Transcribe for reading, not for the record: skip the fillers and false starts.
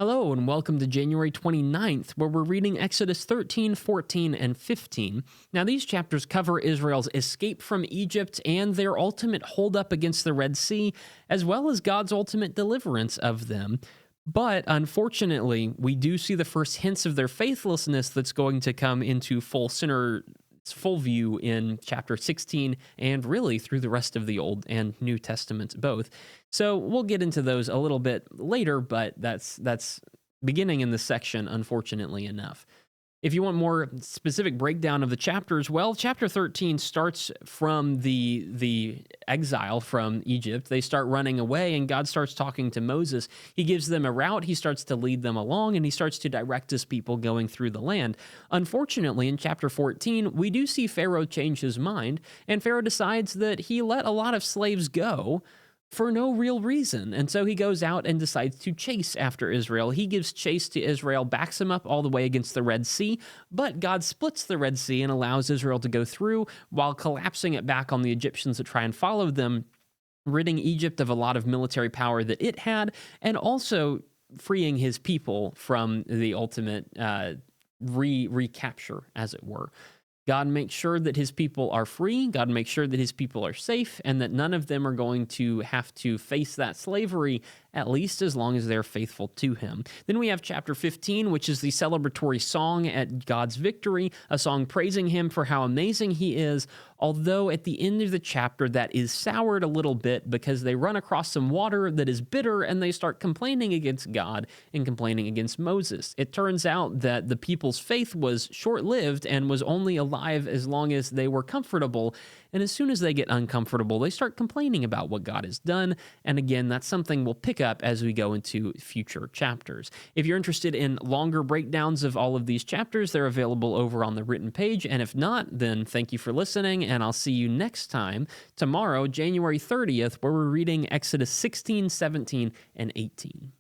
Hello, and welcome to January 29th, where we're reading Exodus 13, 14, and 15. Now, these chapters cover Israel's escape from Egypt and their ultimate holdup against the Red Sea, as well as God's ultimate deliverance of them. But unfortunately, we do see the first hints of their faithlessness that's going to come into full view in chapter 16 and really through the rest of the Old and New Testaments both. So we'll get into those a little bit later, but that's beginning in this section, unfortunately enough. If you want more specific breakdown of the chapters, well, chapter 13 starts from the exile from Egypt. They start running away, and God starts talking to Moses. He gives them a route. He starts to lead them along, and he starts to direct his people going through the land. Unfortunately, in chapter 14, we do see Pharaoh change his mind, and Pharaoh decides that he let a lot of slaves go for no real reason. And so he goes out and decides to chase after Israel. He gives chase to Israel, backs him up all the way against the Red Sea, but God splits the Red Sea and allows Israel to go through while collapsing it back on the Egyptians that try and follow them, ridding Egypt of a lot of military power that it had, and also freeing his people from the ultimate recapture, as it were. God makes sure that his people are free. God makes sure that his people are safe and that none of them are going to have to face that slavery, at least as long as they're faithful to him. Then we have chapter 15, which is the celebratory song at God's victory, a song praising him for how amazing he is, although at the end of the chapter that is soured a little bit because they run across some water that is bitter and they start complaining against God and complaining against Moses. It turns out that the people's faith was short-lived and was only alive as long as they were comfortable, and as soon as they get uncomfortable, they start complaining about what God has done, and again, that's something we'll pick up as we go into future chapters. If you're interested in longer breakdowns of all of these chapters, they're available over on the written page, and if not, then thank you for listening, and I'll see you next time, tomorrow, January 30th, where we're reading Exodus 16, 17, and 18.